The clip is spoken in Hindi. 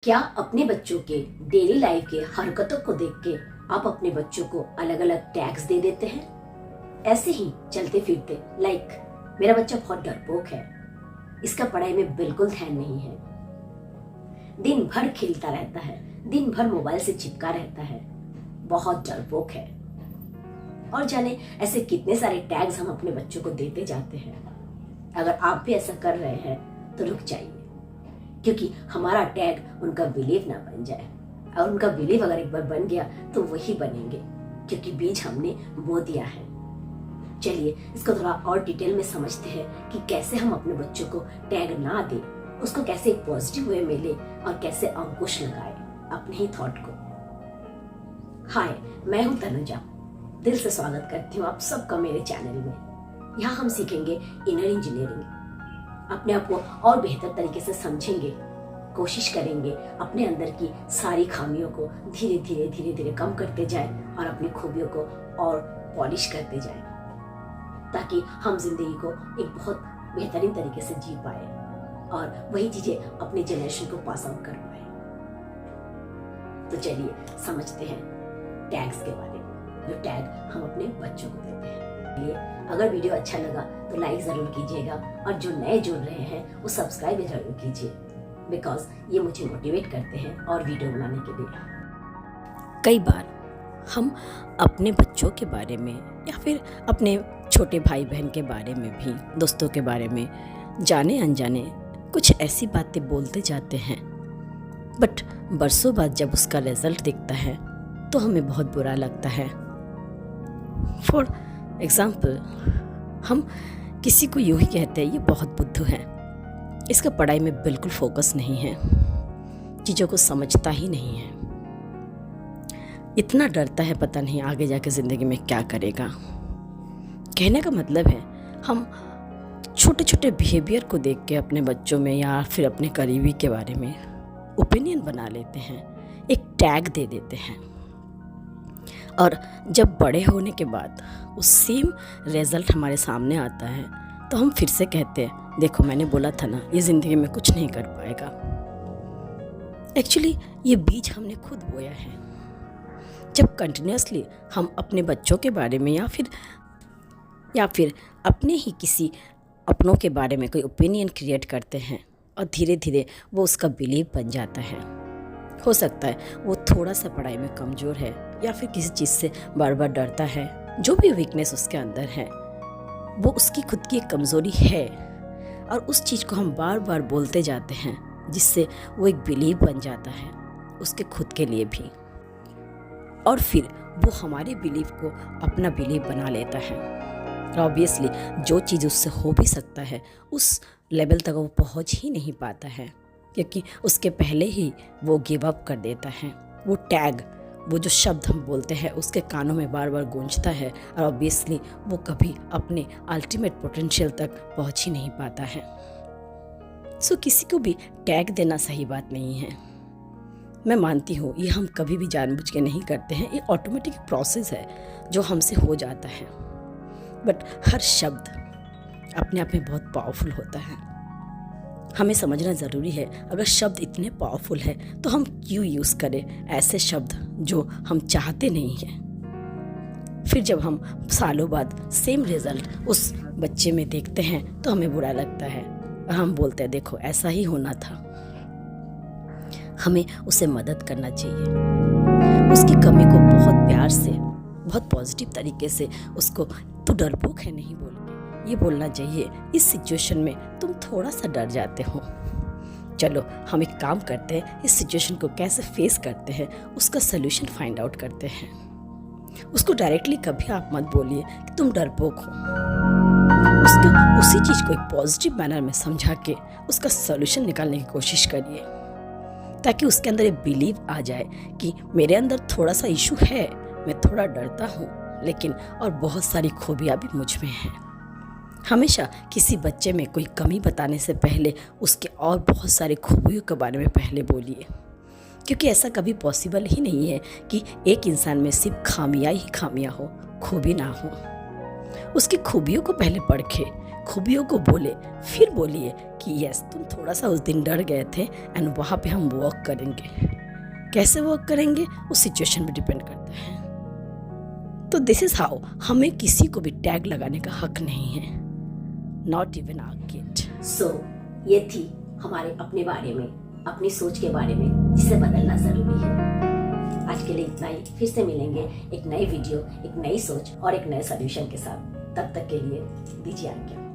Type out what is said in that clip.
क्या अपने बच्चों के डेली लाइफ के हरकतों को देख के आप अपने बच्चों को अलग अलग टैग्स दे देते हैं? ऐसे ही चलते फिरते मेरा बच्चा बहुत डरपोक है, इसका पढ़ाई में बिल्कुल ध्यान नहीं है, दिन भर खेलता रहता है, दिन भर मोबाइल से चिपका रहता है, बहुत डरपोक है। और जाने ऐसे कितने सारे टैग्स हम अपने बच्चों को देते जाते हैं। अगर आप भी ऐसा कर रहे हैं तो रुक जाइए, क्योंकि हमारा टैग उनका बिलीव ना बन जाए। और उनका बिलीव अगर एक बार बन गया तो वही बनेंगे, क्योंकि बीज हमने बो दिया है। चलिए इसको थोड़ा और डिटेल में समझते हैं कि कैसे हम अपने बच्चों को टैग ना दें, उसको कैसे एक पॉजिटिव वे में ले और कैसे अंकुश लगाए अपने ही थॉट को। हाय, मैं हूं तनुजा, दिल से स्वागत करती हूँ आप सबका मेरे चैनल में। यहाँ हम सीखेंगे इनर इंजीनियरिंग, अपने आप को और बेहतर तरीके से समझेंगे, कोशिश करेंगे अपने अंदर की सारी खामियों को धीरे धीरे कम करते जाए और अपनी खूबियों को और पॉलिश करते जाए, ताकि हम जिंदगी को एक बहुत बेहतरीन तरीके से जी पाए और वही चीजें अपने जनरेशन को पास आउट कर पाए। तो चलिए समझते हैं टैग्स के बारे में, जो टैग हम अपने बच्चों को देते हैं। अगर वीडियो अच्छा लगा तो लाइक जरूर कीजिएगा और जो नए जुड़ रहे हैं वो सब्सक्राइब जरूर कीजिए, बिकॉज ये मुझे मोटिवेट करते हैं और वीडियो बनाने के लिए। कई बार हम अपने बच्चों के बारे में या फिर अपने छोटे भाई बहन के बारे में भी, दोस्तों के बारे में जाने अनजाने कुछ ऐसी बातें बोलते जाते हैं, बट बरसों बाद जब उसका रिजल्ट दिखता है तो हमें बहुत बुरा लगता है। फॉर एग्जाम्पल, हम किसी को यूं ही कहते हैं ये बहुत बुद्धू है, इसका पढ़ाई में बिल्कुल फोकस नहीं है, चीज़ों को समझता ही नहीं है, इतना डरता है पता नहीं आगे जाके ज़िंदगी में क्या करेगा। कहने का मतलब है हम छोटे छोटे बिहेवियर को देख के अपने बच्चों में या फिर अपने करीबी के बारे में ओपिनियन बना लेते हैं, एक टैग दे देते हैं, और जब बड़े होने के बाद उस सेम रिजल्ट हमारे सामने आता है तो हम फिर से कहते हैं देखो मैंने बोला था ना, ये ज़िंदगी में कुछ नहीं कर पाएगा। एक्चुअली ये बीज हमने खुद बोया है। जब कंटिन्यूसली हम अपने बच्चों के बारे में या फिर अपने ही किसी अपनों के बारे में कोई ओपिनियन क्रिएट करते हैं और धीरे धीरे वो उसका बिलीव बन जाता है। हो सकता है वो थोड़ा सा पढ़ाई में कमज़ोर है या फिर किसी चीज़ से बार बार डरता है, जो भी वीकनेस उसके अंदर है वो उसकी खुद की एक कमज़ोरी है, और उस चीज़ को हम बार बार बोलते जाते हैं, जिससे वो एक बिलीव बन जाता है उसके खुद के लिए भी, और फिर वो हमारे बिलीव को अपना बिलीव बना लेता है। ऑब्वियसली जो चीज़ उससे हो भी सकता है उस लेवल तक वो पहुंच ही नहीं पाता है, क्योंकि उसके पहले ही वो गिव अप कर देता है। वो टैग, वो जो शब्द हम बोलते हैं उसके कानों में बार बार गूंजता है, और ऑब्वियसली वो कभी अपने अल्टीमेट पोटेंशियल तक पहुंच ही नहीं पाता है। सो किसी को भी टैग देना सही बात नहीं है। मैं मानती हूँ ये हम कभी भी जानबूझ के नहीं करते हैं, ये ऑटोमेटिक प्रोसेस है जो हमसे हो जाता है, बट हर शब्द अपने आप में बहुत पावरफुल होता है। हमें समझना ज़रूरी है अगर शब्द इतने पावरफुल है तो हम क्यों यूज़ करें ऐसे शब्द जो हम चाहते नहीं हैं। फिर जब हम सालों बाद सेम रिजल्ट उस बच्चे में देखते हैं तो हमें बुरा लगता है और हम बोलते हैं देखो ऐसा ही होना था। हमें उसे मदद करना चाहिए, उसकी कमी को बहुत प्यार से, बहुत पॉजिटिव तरीके से उसको तू डरपोक है नहीं बोल के ये बोलना चाहिए, इस सिचुएशन में तुम थोड़ा सा डर जाते हो, चलो हम एक काम करते हैं, इस सिचुएशन को कैसे फेस करते हैं उसका सलूशन फाइंड आउट करते हैं। उसको डायरेक्टली कभी आप मत बोलिए कि तुम डरपोक हो, उसको उसी चीज़ को एक पॉजिटिव मैनर में समझा के उसका सलूशन निकालने की कोशिश करिए, ताकि उसके अंदर एक बिलीव आ जाए कि मेरे अंदर थोड़ा सा इशू है, मैं थोड़ा डरता हूँ, लेकिन और बहुत सारी खूबियाँ भी मुझ में हैं। हमेशा किसी बच्चे में कोई कमी बताने से पहले उसके और बहुत सारी खूबियों के बारे में पहले बोलिए, क्योंकि ऐसा कभी पॉसिबल ही नहीं है कि एक इंसान में सिर्फ खामियां ही खामियां हो, खूबी ना हो। उसकी खूबियों को पहले परखे, खूबियों को बोले, फिर बोलिए कि यस तुम थोड़ा सा उस दिन डर गए थे एंड वहाँ पे हम वर्क करेंगे। कैसे वर्क करेंगे उस सिचुएशन पे डिपेंड करता है। तो दिस इज हाउ, हमें किसी को भी टैग लगाने का हक नहीं है, नॉट इवन आवर किड। सो ये थी हमारे अपने बारे में, अपनी सोच के बारे में, जिसे बदलना जरूरी है। आज के लिए इतना ही, फिर से मिलेंगे एक नई वीडियो, एक नई सोच और एक नए सॉल्यूशन के साथ। तब तक के लिए दीजिए आज्ञा।